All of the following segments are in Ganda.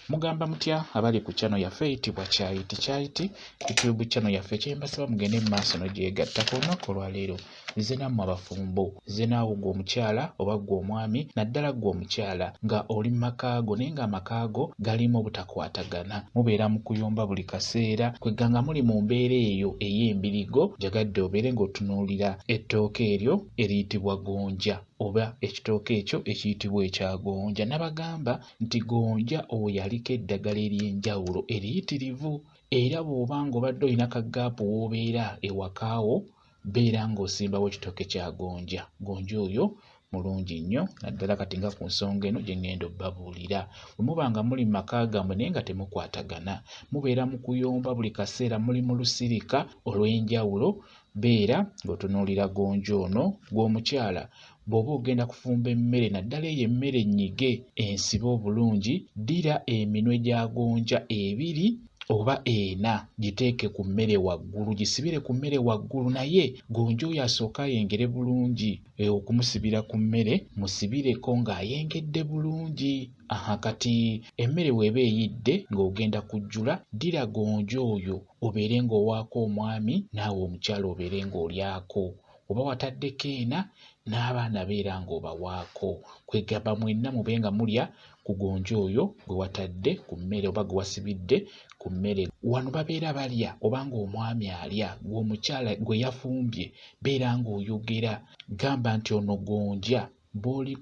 Mugamba mutya abali ku channel yaffe eyitibwa Kyayiti YouTube channel yaffe kyembasaba mugende mu maaso n'ogyegatta ku lunaku olwaleero nze nammwe abafumbo nze naawe gwe omukyala oba gwe omwami naddala gwe omukyala nga oli mu makaago naye nga amakaago galimu obutakwatagana mubeera mu kuyomba buli kaseera kweganga muli mu mbeera eyo ey'embirigo jagadde obeere ng'otunuulira ettooke eryo eriyitibwa gonja oba ekitooke ekyo ekiyitibwa ekya gonja. Nabagamba nti gonja oyo yaliko eddagala ery'enjawulo eriyitirivu era bw'oba ng'obadde olina kagaapu w'obeera ewakaawo beera ng'osimbawo ekitooke kya gonja. Gonja oyo mulungi nnyo naddala kati nga ku nsonga eno gye ngenda obbabuulira. Bwe muba nga muli mu maka gammwe naye nga temukwatagana mubeera mu kuyomba buli kaseera muli mu lusirika olw'enjawulo beera ng'otunuulira gonja ono gw'omukyala bw'oba ogenda kufumba emmere naddala eyo emmere ennyige ensibe obulungi ddira eminwe gya gonja ebiri oba ena giteeke ku mmere waggulu gisibire ku mmere waggulu naye gonja oyo asooka ayengere bulungi okumusibira ku mmere musibireko ng'ayengedde bulungi. Kati emmere bw'eba eyidde ng'ogenda kujjula ddira gonja oyo obeere ng'owaako omwami naawe omukyala obeere ng'olyako oba wataddeko ena n'abaana beera ng'obawaako kwegamba mwenna mube nga mulya ku gonja oyo gwe watadde ku mmere oba gwe wasibidde ku mmere. Wano babeera balya oba ng'omwami alya gw'omukyala gwe yafumbye beera ng'oyogera gamba nti ono gonja bw'oli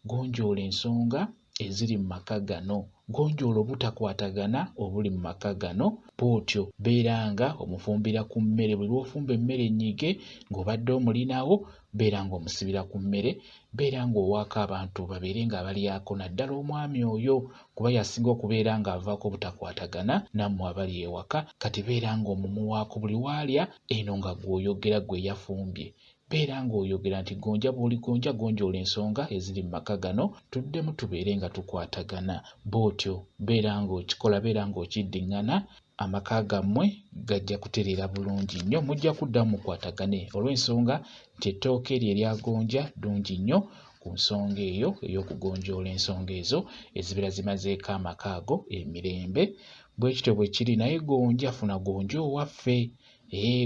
gonjoola ensonga eziri mu maka gano gonjoola obutakwatagana obuli mu maka gano bw'otyo beera nga omufumbira ku mmere bwe lw'ofumba emmere ennyige ng'obadde omulinawo beera ng'omusibira ku mmere beera ng'owaako abantu babeere nga balyako naddala omwami oyo kuba yasinga okubeera ng'avaako obutakwatagana nammwe abali ewaka kati beera ng'omumuwaako buli waalya eno nga gw'oyogera gwe yafumbye beera ng'oyogera nti gonja bw'oli gonjoola ensonga eziri mu maka gano tuddemu tubeere nga tukwatagana bw'otyo beera ng'okikola beera ng'okiddiŋŋana amaka gammwe gajja kutereera bulungi nnyo mujja kuddamu mukwatagane olw'ensonga nti ettooke eryo erya gonja ddungi nnyo ku nsonga eyo ey'okugonjoola ensonga ezo ezibeera zimazeeko amaka ago emirembe bwe kityo bwe kiri naye gonja funa gonja owaffe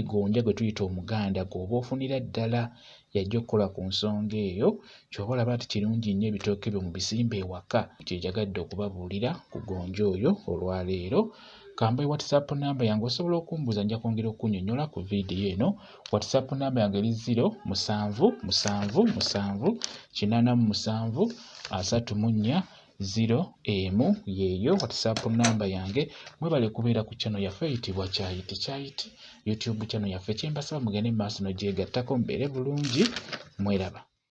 gonja gwe tuyita omuganda gw'oba ofunira ddala yajja okukola ku nsonga eyo ky'oba olaba nti kirungi nnyo ebitooke byo mu bisimba ewaka kyejagadde okubabuulira ku gonja oyo olwaleero. Kamba WhatsApp namba yange osobola okumbuuza nja kwongera okunnyonnyola ku viidiyo eno. WhatsApp namba yange eri 0777873401 yeeyo WhatsApp namba yange. Mwebale kubeera ku channel yaffe eyitibwa Kyayiti YouTube channel yaffe kyembasaba mugende mu maaso n'ogyegattako mbeere bulungi mweraba.